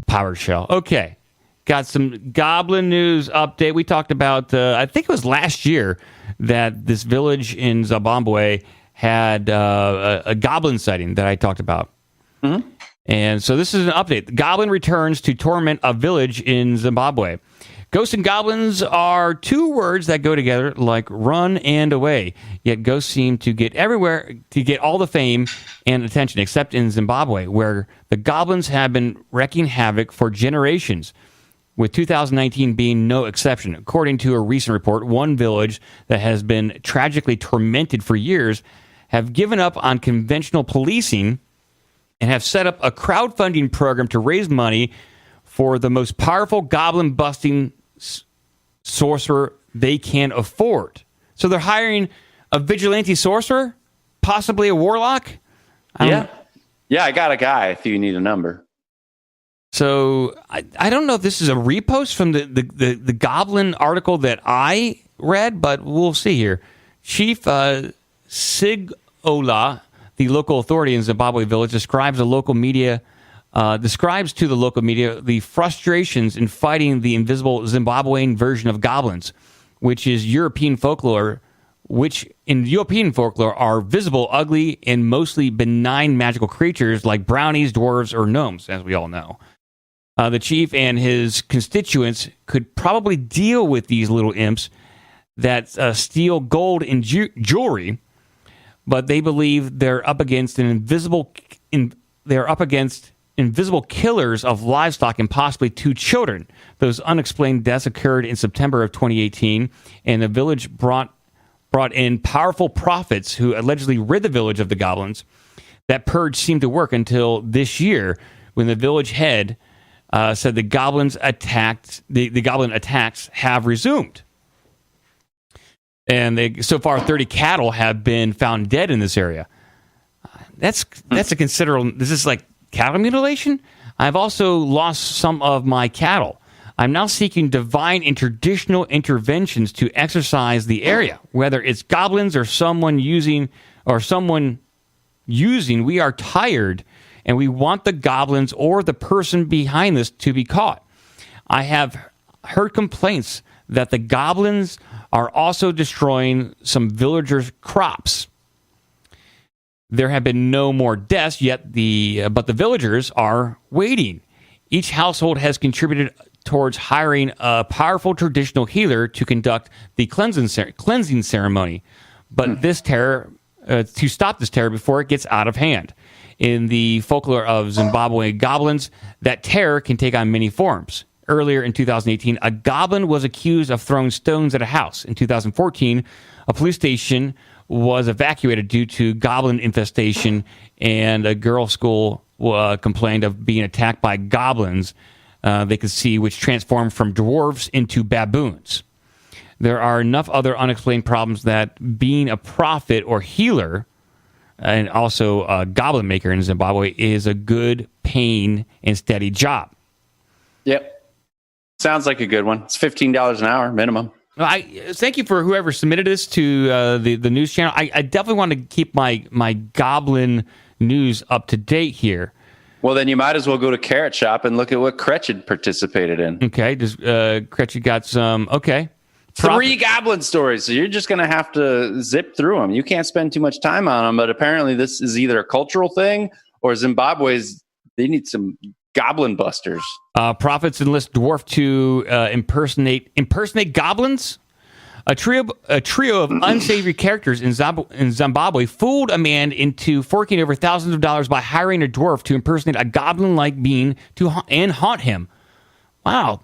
Powered shell. Okay. Got some Goblin news update. We talked about, I think it was last year, that this village in Zimbabwe had a Goblin sighting that I talked about. Mm-hmm. And so this is an update. The Goblin returns to torment a village in Zimbabwe. Ghosts and goblins are two words that go together like run and away. Yet ghosts seem to get everywhere, to get all the fame and attention, except in Zimbabwe, where the goblins have been wreaking havoc for generations, with 2019 being no exception. According to a recent report, one village that has been tragically tormented for years have given up on conventional policing and have set up a crowdfunding program to raise money for the most powerful goblin-busting sorcerer they can afford. So they're hiring a vigilante sorcerer, possibly a warlock? Yeah, I got a guy if you need a number. So I don't know if this is a repost from the Goblin article that I read, but we'll see here. Chief Sigola, the local authority in Zimbabwe village, describes to the local media the frustrations in fighting the invisible Zimbabwean version of goblins, which in European folklore are visible, ugly, and mostly benign magical creatures like brownies, dwarves, or gnomes, as we all know. The chief and his constituents could probably deal with these little imps that steal gold and jewelry, but they believe they're up against invisible killers of livestock and possibly two children. Those unexplained deaths occurred in September of 2018, and the village brought in powerful prophets who allegedly rid the village of the goblins. That purge seemed to work until this year, when the village head said the goblin attacks have resumed. And so far 30 cattle have been found dead in this area. That's a considerable. This is like cattle mutilation. I've also lost some of my cattle. I'm now seeking divine and traditional interventions to exorcise the area, whether it's goblins or someone using. We are tired, and we want the goblins or the person behind this to be caught. I have heard complaints that the goblins are also destroying some villagers' crops. There have been no more deaths yet, but the villagers are waiting. Each household has contributed towards hiring a powerful traditional healer to conduct the cleansing ceremony, but this terror to stop this terror before it gets out of hand. In the folklore of Zimbabwe goblins, that terror can take on many forms. Earlier in 2018, a goblin was accused of throwing stones at a house. In 2014, a police station was evacuated due to goblin infestation, and a girls' school complained of being attacked by goblins they could see, which transformed from dwarves into baboons. There are enough other unexplained problems that being a prophet or healer, and also a goblin maker in Zimbabwe, is a good, paying, and steady job. Yep. Sounds like a good one. It's $15 an hour minimum. I thank you for whoever submitted this to the news channel. I definitely want to keep my Goblin news up to date here. Well, then you might as well go to Carrot Shop and look at what Cretched participated in. Okay, does Cretched got some? Okay, 3 Goblin stories. So you're just going to have to zip through them. You can't spend too much time on them. But apparently, this is either a cultural thing or they need some Goblin busters. Prophets enlist dwarf to impersonate goblins. A trio of unsavory characters in Zimbabwe fooled a man into forking over thousands of dollars by hiring a dwarf to impersonate a goblin-like being and haunt him. Wow.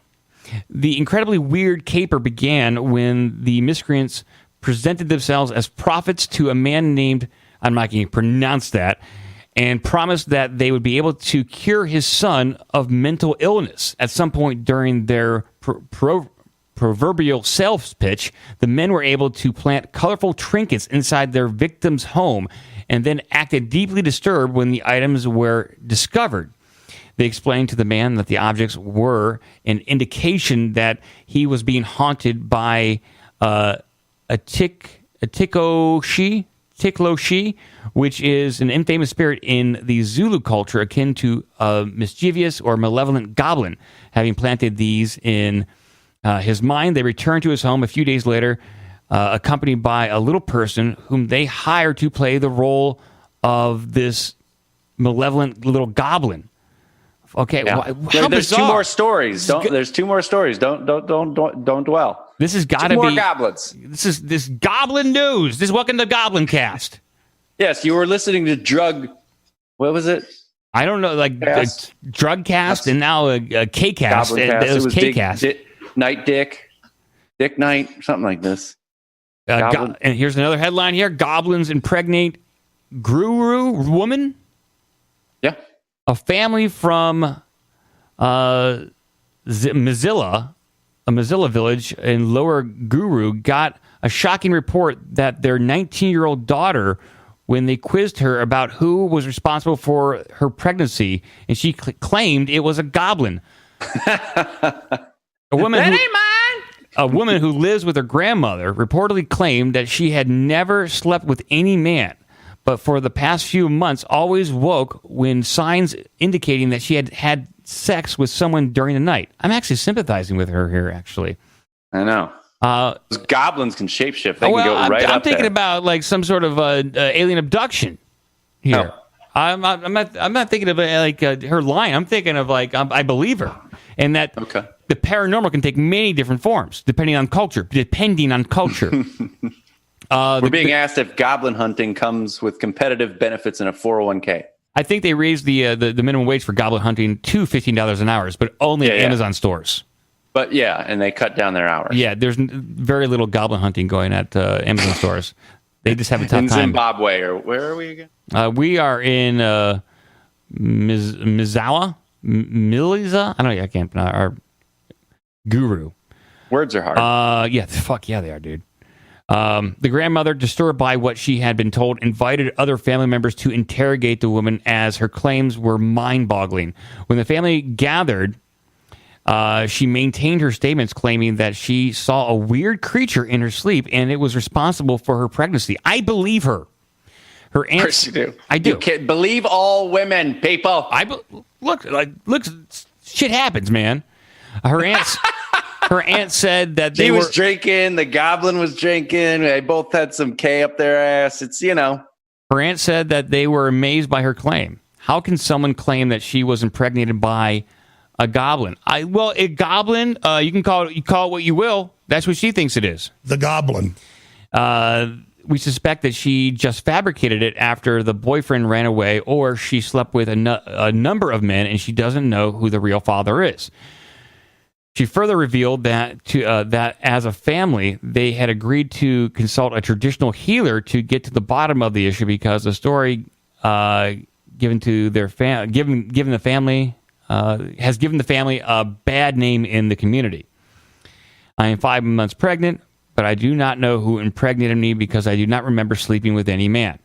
The incredibly weird caper began when the miscreants presented themselves as prophets to a man named, I'm not going to pronounce that, and promised that they would be able to cure his son of mental illness. At some point during their proverbial sales pitch, the men were able to plant colorful trinkets inside their victim's home and then acted deeply disturbed when the items were discovered. They explained to the man that the objects were an indication that he was being haunted by a tikoshi Tikloshi, which is an infamous spirit in the Zulu culture akin to a mischievous or malevolent goblin. Having planted these in his mind, they returned to his home a few days later, accompanied by a little person whom they hired to play the role of this malevolent little goblin. Okay, Yeah. how There's bizarre. two more stories. There's two more stories. Don't dwell. This has got to Two more be goblins. This Goblin News. This is welcome to Goblin Cast. Yes, you were listening to Drug. What was it? I don't know, like Cast. Drug Cast and now a K Cast. Goblin Cast. It was K Dick, Cast. Night Dick Night, something like this. And here's another headline here: Goblins impregnate Guru woman. Yeah. A family from Mozilla, a Mozilla village in Lower Guru, got a shocking report that their 19-year-old daughter, when they quizzed her about who was responsible for her pregnancy, and she claimed it was a goblin. A woman who lives with her grandmother reportedly claimed that she had never slept with any man, but for the past few months always woke when signs indicating that she had had sex with someone during the night. I'm actually sympathizing with her here, actually. I know. Those goblins can shapeshift. They can go right up I'm thinking there. about like some sort of alien abduction here. Oh. I'm not thinking of her lying. I'm thinking of I believe her, and that the paranormal can take many different forms depending on culture. We're being asked if goblin hunting comes with competitive benefits in a 401k. I think they raised the minimum wage for goblin hunting to $15 an hour, but only at Amazon stores. But yeah, and they cut down their hours. Yeah, there's very little goblin hunting going at Amazon stores. They just have a tough time. In Zimbabwe, or where are we again? We are in Miliza. I don't know. I can't pronounce our Guru. Words are hard. Fuck yeah, they are, dude. The grandmother, disturbed by what she had been told, invited other family members to interrogate the woman as her claims were mind-boggling. When the family gathered, she maintained her statements, claiming that she saw a weird creature in her sleep and it was responsible for her pregnancy. I believe her. Her aunt, of course you do. I do. You can't believe all women, people. Look, shit happens, man. Her aunt said that She was drinking. The goblin was drinking. They both had some K up their ass. It's, Her aunt said that they were amazed by her claim. How can someone claim that she was impregnated by a goblin? A goblin, you can call it what you will. That's what she thinks it is. The goblin. We suspect that she just fabricated it after the boyfriend ran away, or she slept with a number of men and she doesn't know who the real father is. She further revealed that that as a family, they had agreed to consult a traditional healer to get to the bottom of the issue because the story given the family has given the family a bad name in the community. I am 5 months pregnant, but I do not know who impregnated me because I do not remember sleeping with any man.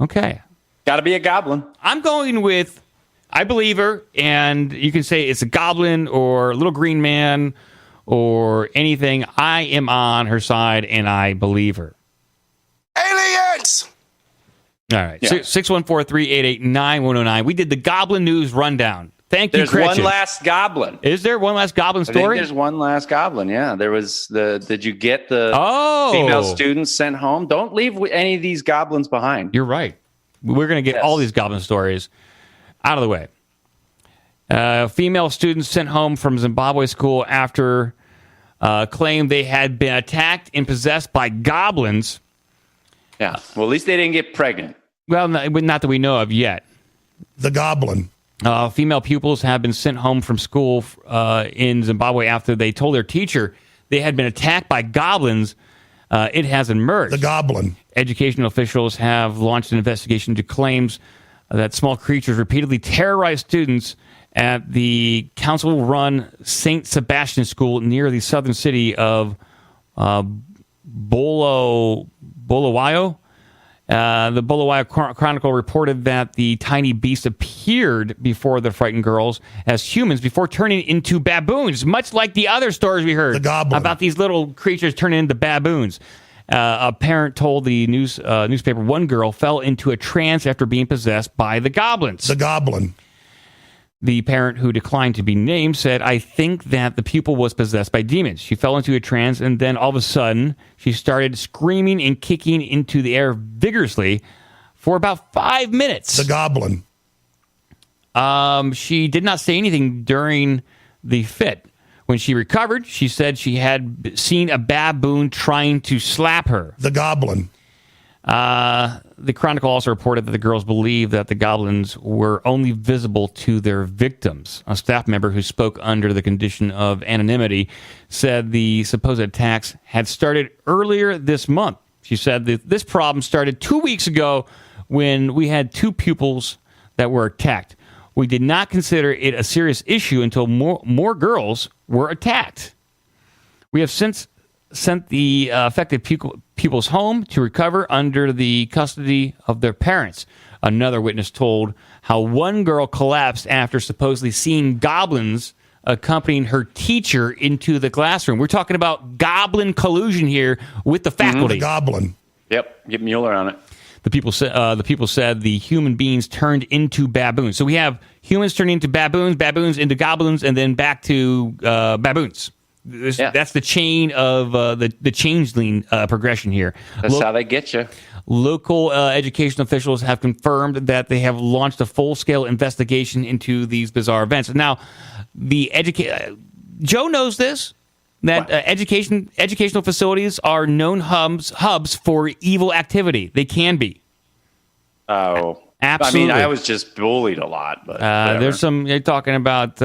Okay. Got to be a goblin. I'm going with, I believe her, and you can say it's a goblin or a little green man or anything. I am on her side, and I believe her. Aliens! All right. Yeah. 614-388-9109. We did the Goblin News Rundown. Thank you, There's Gretchen. one last goblin. Is there one last goblin I think story? there's one last goblin. Yeah, there was did you get the Oh. female students sent home? Don't leave any of these goblins behind. You're right. We're going to get all these goblin stories out of the way. Female students sent home from Zimbabwe school after claimed they had been attacked and possessed by goblins. Yeah. Well, at least they didn't get pregnant. Well, not that we know of yet. The goblin. Female pupils have been sent home from school in Zimbabwe after they told their teacher they had been attacked by goblins. It has emerged. The goblin. Educational officials have launched an investigation into claims that small creatures repeatedly terrorize students at the council-run St. Sebastian School near the southern city of Bulawayo. The Bulawayo Chronicle reported that the tiny beast appeared before the frightened girls as humans before turning into baboons, much like the other stories we heard The goblin. about these little creatures turning into baboons. A parent told the newspaper one girl fell into a trance after being possessed by the goblins. The Goblin. The parent, who declined to be named, said, "I think that the pupil was possessed by demons. She fell into a trance, and then all of a sudden, she started screaming and kicking into the air vigorously for about 5 minutes." The Goblin. She did not say anything during the fit. When she recovered, she said she had seen a baboon trying to slap her. The Goblin. The Chronicle also reported that the girls believed that the goblins were only visible to their victims. A staff member who spoke under the condition of anonymity said the supposed attacks had started earlier this month. She said that this problem started 2 weeks ago when we had 2 pupils that were attacked. We did not consider it a serious issue until more girls were attacked. We have since sent the affected pupils home to recover under the custody of their parents. Another witness told how one girl collapsed after supposedly seeing goblins accompanying her teacher into the classroom. We're talking about goblin collusion here with the faculty. The Goblin. Yep, get Mueller on it. The people said the human beings turned into baboons. So we have humans turning into baboons, baboons into goblins, and then back to baboons. That's the chain of the changeling progression here. That's how they get you. Local education officials have confirmed that they have launched a full-scale investigation into these bizarre events. Now, Joe knows this, that educational facilities are known hubs for evil activity. They can be. Oh, absolutely. I mean, I was just bullied a lot, but there's some. You're talking about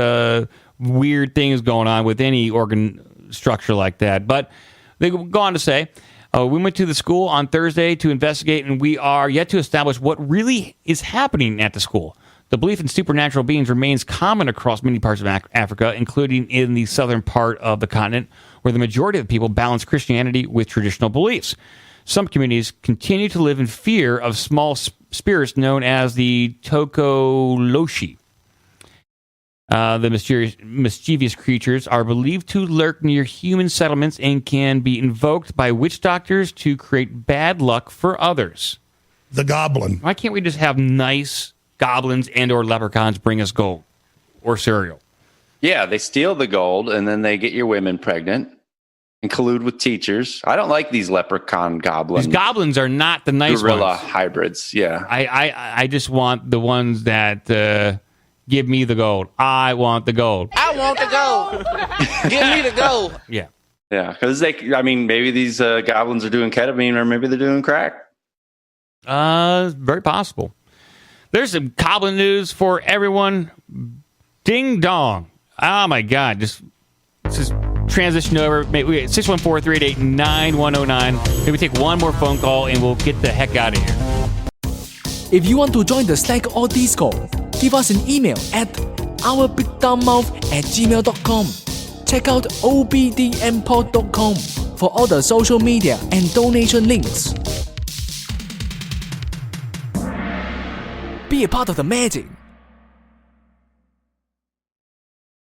weird things going on with any organ structure like that. But they go on to say, we went to the school on Thursday to investigate, and we are yet to establish what really is happening at the school. The belief in supernatural beings remains common across many parts of Africa, including in the southern part of the continent, where the majority of the people balance Christianity with traditional beliefs. Some communities continue to live in fear of small spirits known as the Tokoloshi. The mischievous creatures are believed to lurk near human settlements and can be invoked by witch doctors to create bad luck for others. The Goblin. Why can't we just have nice goblins and or leprechauns bring us gold or cereal? Yeah, they steal the gold and then they get your women pregnant and collude with teachers. I don't like these leprechaun goblins. These goblins are not the nice gorilla ones. hybrids. Yeah, I just want the ones that give me the gold. I want the gold. I want the gold. Give me the gold. Yeah. Yeah, because maybe these goblins are doing ketamine or maybe they're doing crack. Very possible. There's some goblin news for everyone. Ding dong. Oh my God. Just transition over. 614-388-9109. Maybe take one more phone call and we'll get the heck out of here. If you want to join the Slack or Discord, give us an email at ourbigdumbmouth@gmail.com. Check out obdmpod.com for all the social media and donation links. Be a part of the magic.